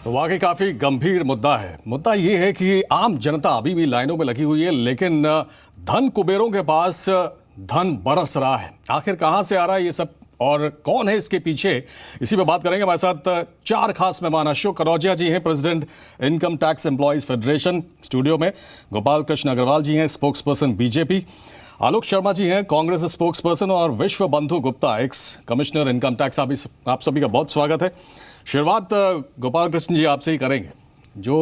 तो वाकई काफी गंभीर मुद्दा है। मुद्दा ये है कि आम जनता अभी भी लाइनों में लगी हुई है, लेकिन धन कुबेरों के पास धन बरस रहा है। आखिर कहां से आ रहा है ये सब और कौन है इसके पीछे, इसी पे बात करेंगे। हमारे साथ चार खास मेहमान। अशोक कनौजिया जी हैं, president income tax employees federation studio में। गोपाल कृष्ण अग्रवाल जी हैं, spokes person BJP. Alok Sharma ji हैं, कांग्रेस स्पोक्स पर्सन। और विश्व बंधु Gupta, x commissioner income tax. आप सभी का बहुत स्वागत है। शुरुआत गोपाल कृष्ण जी आपसे ही करेंगे। जो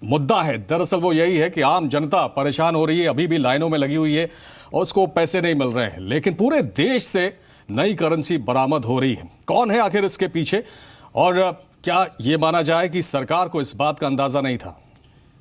मुद्दा है दरअसल वो यही है कि आम जनता परेशान हो रही है, अभी भी लाइनों में लगी हुई है और उसको पैसे नहीं मिल रहे हैं, लेकिन पूरे देश से नई करेंसी बरामद हो रही है। कौन है आखिर इसके पीछे, और क्या ये माना जाए कि सरकार को इस बात का अंदाजा नहीं था?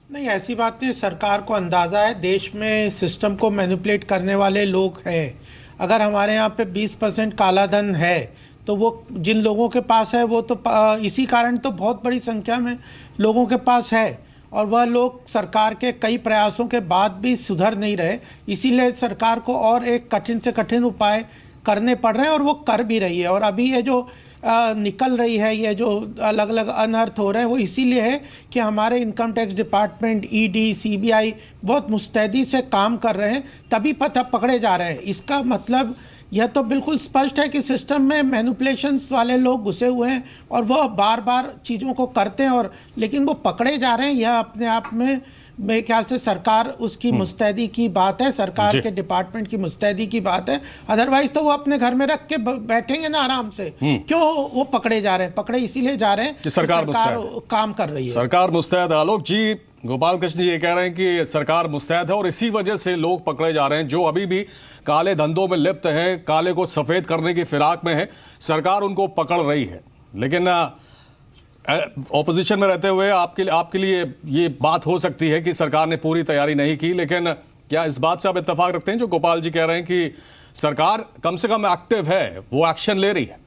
नहीं, ऐसी बात नहीं। सरकार को अंदाज़ा है, देश में सिस्टम को मैनिपुलेट करने वाले लोग हैं। अगर हमारे यहाँ पे 20% काला धन है तो वो जिन लोगों के पास है वो तो इसी कारण तो बहुत बड़ी संख्या में लोगों के पास है, और वह लोग सरकार के कई प्रयासों के बाद भी सुधर नहीं रहे। इसीलिए सरकार को और एक कठिन से कठिन उपाय करने पड़ रहे हैं, और वो कर भी रही है। और अभी ये जो निकल रही है, ये जो अलग अलग अनर्थ हो रहे हैं, वो इसीलिए है कि हमारे income tax department, ED, CBI बहुत मुस्तैदी से काम कर रहे हैं, तभी पकड़े जा रहे हैं। इसका मतलब यह तो बिल्कुल स्पष्ट है कि सिस्टम में मैनिपुलेशंस वाले लोग घुसे हुए हैं और वह बार बार चीज़ों को करते हैं, और लेकिन वो पकड़े जा रहे हैं। यह अपने आप में मेरे ख्याल से सरकार उसकी मुस्तैदी की बात है, सरकार के डिपार्टमेंट की मुस्तैदी की बात है। अदरवाइज तो वो अपने घर में रख के बैठेंगे ना आराम से। क्यों वो पकड़े जा रहे हैं? पकड़े इसीलिए जा रहे हैं कि सरकार काम कर रही है, सरकार मुस्तैद। आलोक जी, गोपाल कृष्ण जी ये कह रहे हैं कि सरकार मुस्तैद है और इसी वजह से लोग पकड़े जा रहे हैं जो अभी भी काले धंधों में लिप्त हैं, काले को सफेद करने की फिराक में है। सरकार उनको पकड़ रही है। लेकिन ऑपोजिशन में रहते हुए आपके लिए ये बात हो सकती है कि सरकार ने पूरी तैयारी नहीं की, लेकिन क्या इस बात से आप इत्तेफाक रखते हैं जो गोपाल जी कह रहे हैं कि सरकार कम से कम एक्टिव है, वो एक्शन ले रही है?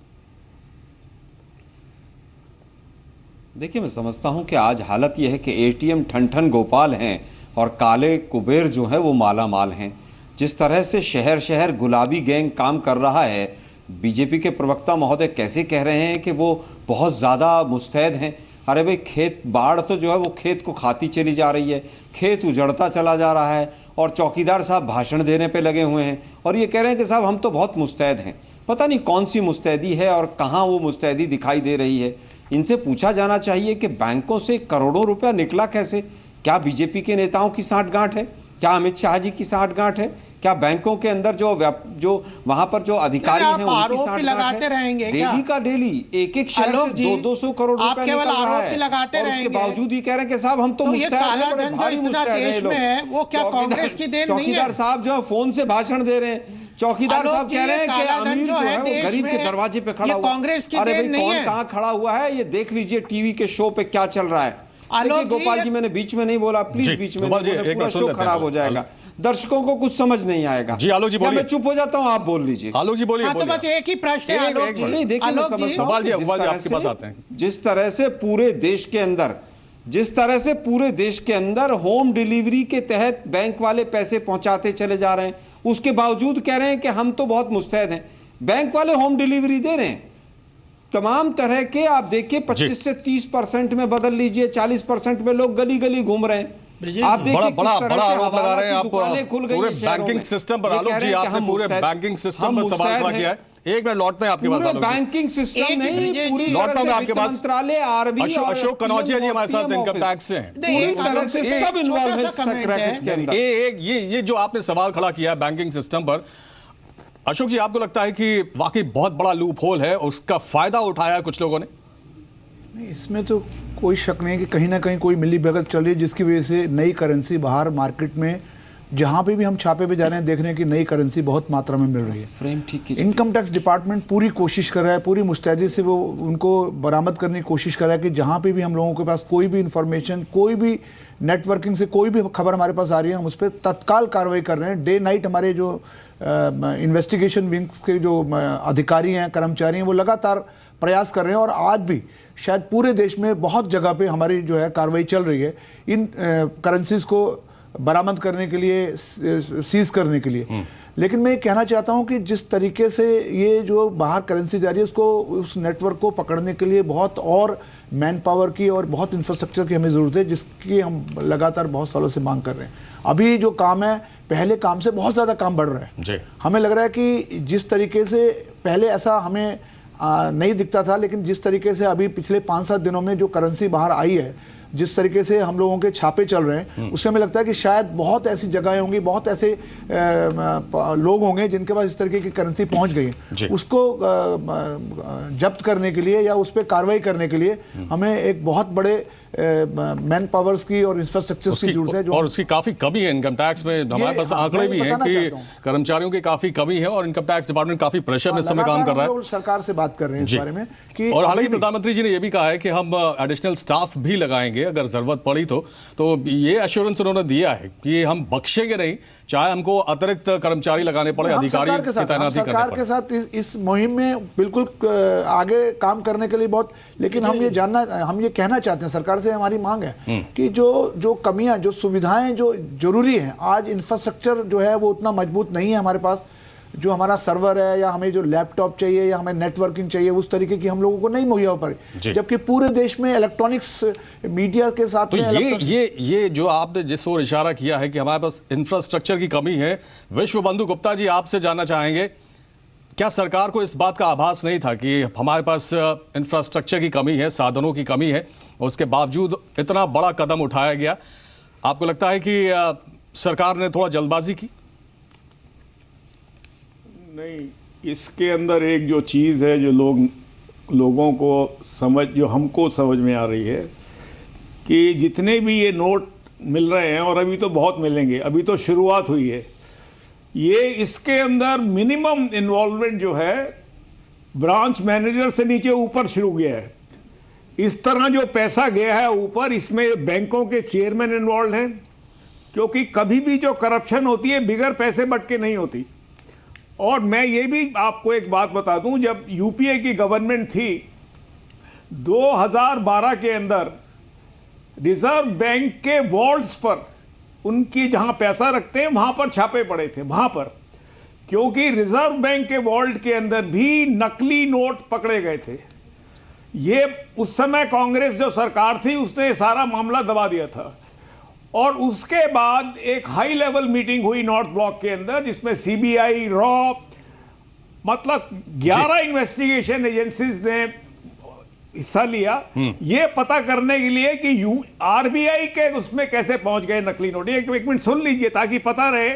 देखिए, मैं समझता हूं कि आज हालत यह है कि एटीएम ठन ठन गोपाल हैं और काले कुबेर जो है वो माला माल हैं। जिस तरह से शहर शहर गुलाबी गैंग काम कर रहा है, बीजेपी के प्रवक्ता महोदय कैसे कह रहे हैं कि वो बहुत ज़्यादा मुस्तैद हैं। अरे भाई, खेत बाढ़ तो जो है वो खेत को खाती चली जा रही है, खेत उजड़ता चला जा रहा है, और चौकीदार साहब भाषण देने पे लगे हुए हैं और ये कह रहे हैं कि साहब हम तो बहुत मुस्तैद हैं। पता नहीं कौन सी मुस्तैदी है और कहाँ वो मुस्तैदी दिखाई दे रही है। इनसे पूछा जाना चाहिए कि बैंकों से करोड़ों रुपया निकला कैसे? क्या बीजेपी के नेताओं की साठगांठ है? क्या अमित शाह जी की साठगांठ है? क्या बैंकों के अंदर जो वहां पर जो अधिकारी हैं उनकी साठगांठ है? डेली का डेली एक शहर से 200 करोड़ रुपया निकल रहा है, और उसके बावजूद ही कह रहे हैं कि साहब हम तो मुस्तैद हैं, बड़े भारी मुस्तैद हैं लोग। वो क्या कांग्रेस की देन नहीं है? चौकीदार साहब जो है फोन से भाषण दे रहे हैं। चौकीदार साहब कह रहे हैं कि अमीर जो है वो गरीब के दरवाजे पे खड़ा हुआ। कांग्रेस की अरे देन नहीं है। कौन कहां खड़ा हुआ है ये देख लीजिए, टीवी के शो पे क्या चल रहा है। गोपाल जी, मैंने बीच में नहीं बोला, प्लीज बीच में नहीं बोला, पूरा शो खराब हो जाएगा, दर्शकों को कुछ समझ नहीं आएगा। जी आलोक जी बोलिए। मैं चुप हो जाता हूं, आप बोल लीजिए। आलोक जी बोलिए। तो बस एक ही प्रश्न है आलोक जी। नहीं, देखिए, मैं समझता हूं आपके पास आते हैं। जिस तरह से पूरे देश के अंदर होम डिलीवरी के तहत बैंक वाले पैसे पहुंचाते चले जा रहे हैं, उसके बावजूद कह रहे हैं कि हम तो बहुत मुस्तैद हैं। बैंक वाले होम डिलीवरी दे रहे हैं तमाम तरह के। आप देखिए 25 से 30% में बदल लीजिए, 40% में लोग गली गली घूम रहे हैं। आप देखिए बड़ा आरोप लगा रहे हैं आप पूरे बैंकिंग सिस्टम पर। आलोक जी, आपने पूरे बैंकिंग सिस्टम पर सवाल खड़ा किया है। एक मिनट लौटते हैं आपके पास। बैंकिंग सिस्टम नहीं, पूरी लौटता हूं आपके पास। मंत्रालय, आरबी, अशोक कनौजिया जी हमारे साथ इनकम टैक्स से हैं। सब इन्वॉल्व है सेक्रेटरी के अंदर। ये जो आपने सवाल खड़ा किया बैंकिंग सिस्टम पर, अशोक जी आपको लगता है कि वाकई बहुत बड़ा लूप होल है, उसका फायदा उठाया है कुछ लोगों ने? नहीं, इसमें तो कोई शक नहीं है कि कहीं ना कहीं कोई मिली भगत चल रही है, जिसकी वजह से नई करेंसी बाहर मार्केट में, जहां पे भी हम छापे पे जा रहे हैं, देख रहे हैं कि नई करेंसी बहुत मात्रा में मिल रही है। फ्रेम ठीक है। इनकम टैक्स डिपार्टमेंट पूरी कोशिश कर रहा है, पूरी मुस्तैदी से वो उनको बरामद करने की कोशिश कर रहा है कि जहां पे भी हम लोगों के पास कोई भी इंफॉर्मेशन, कोई भी नेटवर्किंग से कोई भी खबर हमारे पास आ रही है, हम उस पर तत्काल कार्रवाई कर रहे हैं। डे नाइट हमारे जो इन्वेस्टिगेशन विंग्स के जो अधिकारी हैं, कर्मचारी हैं, वो लगातार प्रयास कर रहे हैं, और आज भी शायद पूरे देश में बहुत जगह पे हमारी जो है कार्रवाई चल रही है इन करेंसीज को बरामद करने के लिए, सीज करने के लिए। लेकिन मैं ये कहना चाहता हूं कि जिस तरीके से ये जो बाहर करेंसी जा रही है, उसको, उस नेटवर्क को पकड़ने के लिए बहुत और मैन पावर की और बहुत इंफ्रास्ट्रक्चर की हमें ज़रूरत है, जिसकी हम लगातार बहुत सालों से मांग कर रहे हैं। अभी जो काम है पहले काम से बहुत ज़्यादा काम बढ़ रहा है। जी। हमें लग रहा है कि जिस तरीके से पहले ऐसा हमें नहीं दिखता था, लेकिन जिस तरीके से अभी पिछले 5-7 दिनों में जो करेंसी बाहर आई है, जिस तरीके से हम लोगों के छापे चल रहे हैं, उससे हमें लगता है कि शायद बहुत ऐसी जगहें होंगी, बहुत ऐसे लोग होंगे जिनके पास इस तरीके की करेंसी पहुंच गई है। उसको जब्त करने के लिए या उस पर कार्रवाई करने के लिए हमें एक बहुत बड़े मैन पावर्स की और इंफ्रास्ट्रक्चर की जरूरत है। और उसकी काफी कमी है इनकम टैक्स में। हमारे पास आंकड़े भी हैं कि कर्मचारियों की काफी कमी है और इनकम टैक्स डिपार्टमेंट काफी प्रेशर में इस समय काम कर रहा है। सरकार से बात कर रहे हैं इस बारे में कि और हालांकि प्रधानमंत्री जी ने यह भी कहा है कि हम एडिशनल स्टाफ भी लगाएंगे अगर जरूरत पड़ी तो ये एश्योरेंस उन्होंने दिया है कि हम बख्शेंगे नहीं, चाहे हमको अतिरिक्त कर्मचारी लगाने पड़े, अधिकारी की तैनाती करनी पड़े। सरकार के साथ इस मुहिम में बिल्कुल आगे काम करने के लिए बहुत, लेकिन हम ये कहना चाहते हैं, सरकार से हमारी मांग है कि जो कमियां, जो सुविधाएं जो जरूरी हैं, आज इंफ्रास्ट्रक्चर जो है वो उतना मजबूत नहीं है हमारे पास। जो हमारा सर्वर है या हमें जो लैपटॉप चाहिए या हमें नेटवर्किंग चाहिए, उस तरीके की हम लोगों को नहीं मुहैया हो पाई, जबकि पूरे देश में इलेक्ट्रॉनिक्स मीडिया के साथ तो ये जो आपने जिस ओर इशारा किया है कि हमारे पास इंफ्रास्ट्रक्चर की कमी है, विश्व बंधु गुप्ता जी आपसे जानना चाहेंगे, क्या सरकार को इस बात का आभास नहीं था कि हमारे पास इंफ्रास्ट्रक्चर की कमी है, साधनों की कमी है, उसके बावजूद इतना बड़ा कदम उठाया गया? आपको लगता है कि सरकार ने थोड़ा जल्दबाजी की? नहीं, इसके अंदर एक जो चीज़ है जो लोगों को जो हमको समझ में आ रही है कि जितने भी ये नोट मिल रहे हैं, और अभी तो बहुत मिलेंगे, अभी तो शुरुआत हुई है, ये इसके अंदर मिनिमम इन्वॉल्वमेंट जो है ब्रांच मैनेजर से नीचे ऊपर शुरू गया है। इस तरह जो पैसा गया है ऊपर, इसमें बैंकों के चेयरमैन इन्वॉल्व हैं, क्योंकि कभी भी जो करप्शन होती है बिगर पैसे बट के नहीं होती। और मैं ये भी आपको एक बात बता दूं, जब यूपीए की गवर्नमेंट थी 2012 के अंदर रिजर्व बैंक के वॉल्ट्स पर, उनकी जहां पैसा रखते हैं वहां पर छापे पड़े थे, वहां पर, क्योंकि रिजर्व बैंक के वॉल्ट के अंदर भी नकली नोट पकड़े गए थे। ये उस समय कांग्रेस जो सरकार थी उसने सारा मामला दबा दिया था। और उसके बाद एक हाई लेवल मीटिंग हुई नॉर्थ ब्लॉक के अंदर, जिसमें सीबीआई, रॉ, मतलब 11 इन्वेस्टिगेशन एजेंसीज ने हिस्सा लिया, ये पता करने के लिए कि आरबीआई के उसमें कैसे पहुंच गए नकली नोट। एक मिनट सुन लीजिए ताकि पता रहे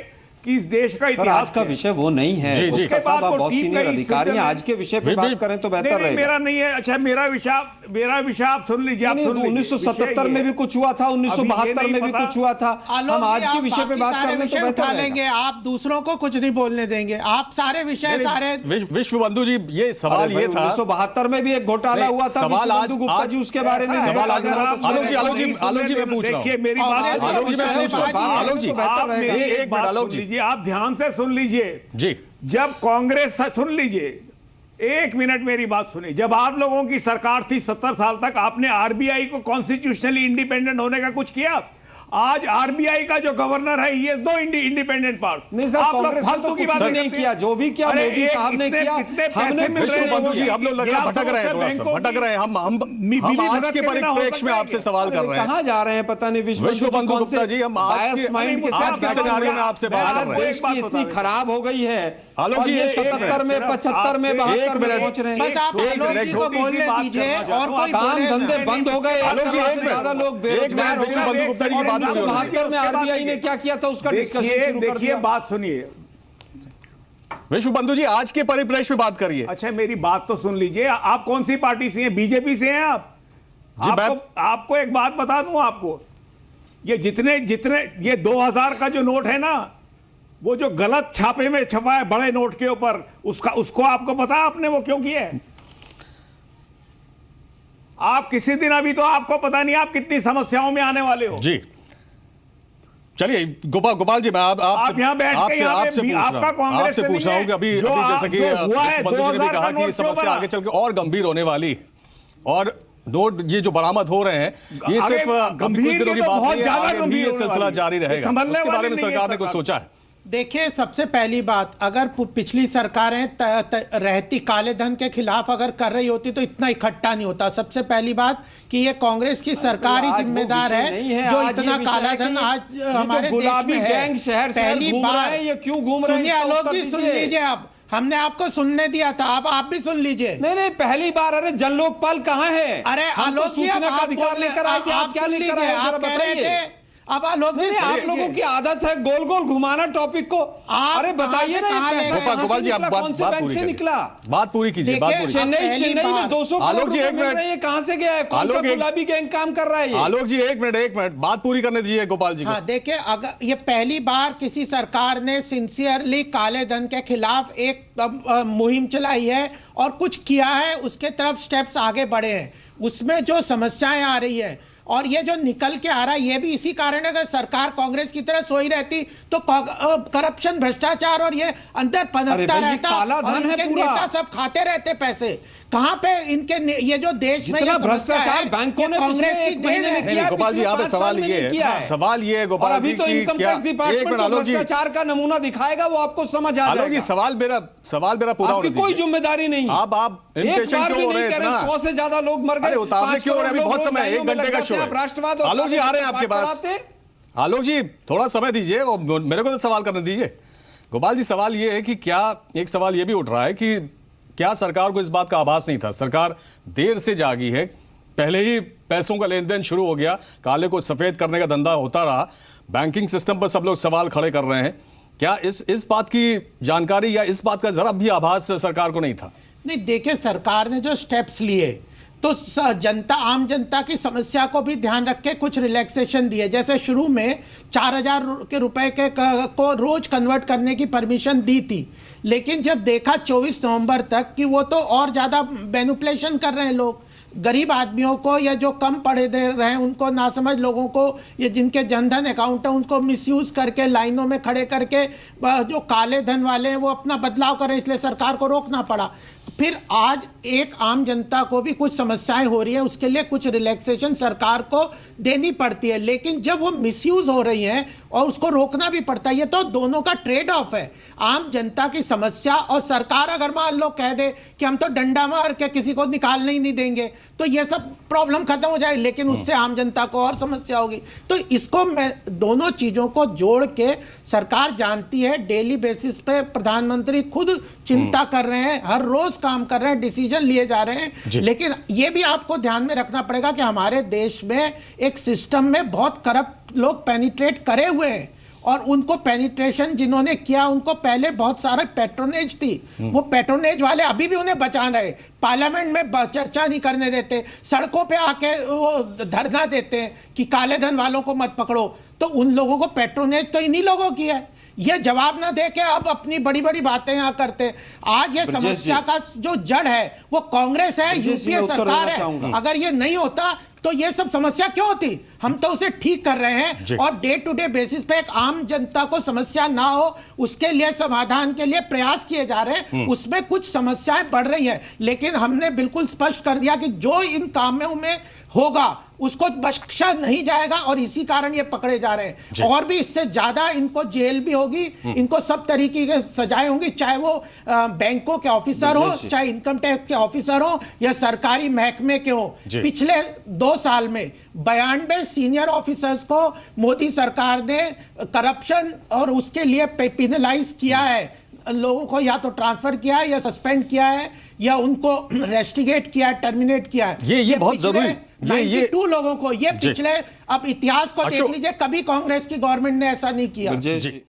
कि इस देश का इतिहास। आज का विषय वो नहीं है। उसके बाद आप बहुत सीनियर अधिकारी हैं, आज के विषय पे बात करें तो बेहतर रहेगा। मेरा नहीं है। अच्छा, मेरा विषय आप सुन लीजिए। 1977 में भी कुछ हुआ था, 1972 में भी कुछ हुआ था। हम आज के विषय पे बात करें तो बेहतर लेंगे। आप दूसरों को कुछ नहीं बोलने देंगे, आप सारे विषय सारे। विश्व बंधु जी, ये सवाल ये था, 1972 में भी एक घोटाला हुआ था, सवाल आज गुप्ता जी उसके बारे में सवाल आज आलोक जी मैं पूछ रहा हूं, मेरी बात आलोक जी एक मिनट, आलोक जी आप ध्यान से सुन लीजिए जी। जब कांग्रेस, सुन लीजिए एक मिनट मेरी बात सुनिए, जब आप लोगों की सरकार थी 70 साल तक, आपने आरबीआई को कॉन्स्टिट्यूशनली इंडिपेंडेंट होने का कुछ किया? आज आरबीआई का जो गवर्नर है ये दो इंडिपेंडेंट पार्ट। नहीं सर, कांग्रेस फालतू की बात नहीं किया, जो भी किया मोदी साहब ने किया। हमने विश्व बंधु जी, हम लोग लग रहा है भटक रहे हैं, थोड़ा सा भटक रहे हैं। हम आज के परिप्रेक्ष्य में आपसे सवाल कर रहे हैं। कहां जा रहे हैं पता नहीं विश्व बंधु गुप्ता जी, हम आज के सिनेरियो में आपसे बात कर रहे हैं। देश की इतनी खराब हो गई है, आलोक जी 77 में 75 में 72 में पहुंच रहे हैं। बस आप आलोक जी को बोलने दीजिए और कोई काम धंधे बंद हो गए। आलोक जी ज्यादा लोग बेरोजगार हो गए। विश्व बंधु गुप्ता जी की बात सुनिए। 72 में आरबीआई ने क्या किया था उसका डिस्कशन शुरू कर दिया। बात सुनिए विश्व बंधु जी, आज के परिप्रेक्ष्य में बात करिए। अच्छा, मेरी बात तो सुन लीजिए। आप कौन सी पार्टी से हैं? बीजेपी से हैं आप? आपको एक बात बता दूं, आपको ये जितने ये 2000 का जो नोट है ना, वो जो गलत छापे में छपा है बड़े नोट के ऊपर, उसको आपको पता आपने वो क्यों किया है? आप किसी दिन, अभी तो आपको पता नहीं आप कितनी समस्याओं में आने वाले हो जी। चलिए गोपाल जी, मैं आप यहाँ बैठ के आपसे पूछ रहा हूं कि अभी जैसे कि बंधु जी ने भी कहा कि ये समस्या आगे चल के और गंभीर होने वाली, और नोट ये जो बरामद हो रहे हैं ये सिर्फ कुछ दिनों की बात नहीं है, आगे भी ये सिलसिला जारी रहेगा। उसके बारे में सरकार ने कुछ सोचा है? देखिए, सबसे पहली बात, अगर पिछली सरकारें रहती काले धन के खिलाफ अगर कर रही होती तो इतना इकट्ठा नहीं होता। सबसे पहली बात कि ये कांग्रेस की सरकार ही जिम्मेदार है जो इतना काला धन आज हमारे गुलाबी देश में है। गैंग शहर पहली घूम रहे हैं, ये क्यों घूम रहे हैं? सुनिए आलोक जी, सुन लीजिए। अब हमने आपको सुनने दिया था, अब आप भी सुन लीजिए। नहीं, पहली बार। अरे जन लोकपाल कहाँ है? अरे हम तो आलोक जी, सूचना का अधिकार लेकर आए थे, आप क्या लेकर आए जरा बताइए। अब आलोक जी, आप लोगों की आदत है गोल गोल घुमाना टॉपिक को। अरे बताइए ना, ये पैसा गोपाल जी, आप कौन से बैंक से निकला? बात पूरी कीजिए, बात पूरी। चेन्नई में 200 आलोक जी, करोड़ एक मिनट, ये कहां से गया है? कौन सा गुलाबी गैंग काम कर रहा है ये? आलोक जी, एक मिनट, बात पूरी करने दीजिए गोपाल जी को। हाँ, देखिए, अगर ये पहली बार किसी सरकार ने सिंसियरली काले धन के खिलाफ एक मुहिम चलाई है और कुछ किया है, उसके तरफ स्टेप्स आगे बढ़े हैं। उसमें जो समस्याएं आ रही है और ये जो निकल के आ रहा है, ये भी इसी कारण है। अगर सरकार कांग्रेस की तरह सोई रहती तो करप्शन, भ्रष्टाचार और ये अंदर पनपता रहता और इनके नेता सब खाते रहते पैसे। कहां पे इनके ये जो देश में ये भ्रष्टाचार बैंकों ने कांग्रेस की देन है। गोपाल जी, यहाँ पे सवाल ये है गोपाल जी, तो इनकम टैक्स डिपार्टमेंट भ्रष्टाचार का नमूना दिखाएगा, वो आपको समझ आ जाएगा। आलोक जी, सवाल मेरा पूरा होने दीजिए। कोई जिम्मेदारी नहीं। आप इम्पेशेंट क्यों हो रहे हैं इतना? 100 से ज्यादा लोग मर गए। उतावले क्यों हो रहे हैं? अभी बहुत समय, 1 घंटे का शो है। राष्ट्रवाद आलोक जी आ रहे हैं आपके पास। आलोक जी, थोड़ा समय दीजिए और मेरे को तो सवाल करने दीजिए। गोपाल जी, सवाल ये है कि क्या, एक सवाल ये भी उठ रहा है कि क्या सरकार को इस बात का आभास नहीं था? सरकार देर से जागी है, पहले ही पैसों का लेन देन शुरू हो गया, काले को सफेद करने का धंधा होता रहा, बैंकिंग सिस्टम पर सब लोग सवाल खड़े कर रहे हैं। क्या इस बात की जानकारी या इस बात का जरा भी आभास सरकार को नहीं था? नहीं, देखिए, सरकार ने जो स्टेप्स लिए तो आम जनता की समस्या को भी ध्यान रख के कुछ रिलैक्सेशन दिए। जैसे शुरू में 4,000 के रुपए को रोज कन्वर्ट करने की परमिशन दी थी, लेकिन जब देखा 24 नवंबर तक कि वो तो और ज़्यादा मैनिपुलेशन कर रहे हैं लोग, गरीब आदमियों को या जो कम पढ़े दे रहे हैं उनको, नासमझ लोगों को, ये जिनके जनधन अकाउंट है उनको मिसयूज करके लाइनों में खड़े करके जो काले धन वाले हैं वो अपना बदलाव करें, इसलिए सरकार को रोकना पड़ा। फिर आज एक आम जनता को भी कुछ समस्याएं हो रही है, उसके लिए कुछ रिलैक्सेशन सरकार को देनी पड़ती है, लेकिन जब वो मिसयूज हो रही हैं और उसको रोकना भी पड़ता है, ये तो दोनों का ट्रेड ऑफ है। आम जनता की समस्या और सरकार अगर मान लो कह दे कि हम तो डंडा मार के किसी को निकालने ही नहीं देंगे तो ये सब प्रॉब्लम खत्म हो जाए, लेकिन उससे आम जनता को और समस्या होगी। तो इसको मैं दोनों चीजों को जोड़ के, सरकार जानती है डेली बेसिस पे प्रधानमंत्री खुद चिंता कर रहे हैं, हर रोज काम कर रहे हैं, डिसीजन लिए जा रहे हैं, लेकिन ये भी आपको ध्यान में रखना पड़ेगा कि हमारे देश में एक सिस्टम में बहुत करप्ट लोग पेनिट्रेट करे हुए हैं और उनको पेनिट्रेशन जिन्होंने किया उनको पहले बहुत सारा पैट्रोनेज थी, वो पैट्रोनेज वाले अभी भी उन्हें बचा रहे, पार्लियामेंट में चर्चा नहीं करने देते, सड़कों पे आके वो धरना देते हैं कि काले धन वालों को मत पकड़ो। तो उन लोगों को पैट्रोनेज तो इन्हीं लोगों की है, ये जवाब ना दे के अब अपनी बड़ी बड़ी बातें यहाँ करते। आज ये समस्या का जो जड़ है वो कांग्रेस है, यूपीए सरकार है। अगर ये नहीं होता तो ये सब समस्या क्यों होती? हम तो उसे ठीक कर रहे हैं और डे टू डे बेसिस पे एक आम जनता को समस्या ना हो उसके लिए समाधान के लिए प्रयास किए जा रहे हैं। उसमें कुछ समस्याएं बढ़ रही हैं, लेकिन हमने बिल्कुल स्पष्ट कर दिया कि जो इन कामों में होगा उसको बख्शा नहीं जाएगा और इसी कारण ये पकड़े जा रहे हैं। और भी इससे ज्यादा इनको जेल भी होगी, इनको सब तरीके की सजाएं होंगी, चाहे वो बैंकों के ऑफिसर हो, चाहे इनकम टैक्स के ऑफिसर हो या सरकारी महकमे के हो। पिछले 2 साल में 92 सीनियर ऑफिसर्स को मोदी सरकार ने करप्शन और उसके लिए पेनलाइज किया है, लोगों को या तो ट्रांसफर किया है या सस्पेंड किया है या उनको रेस्टिगेट किया है, टर्मिनेट किया है। ये बहुत जरूरी, ये 92 लोगों को, ये पिछले, अब इतिहास को देख लीजिए, कभी कांग्रेस की गवर्नमेंट ने ऐसा नहीं किया।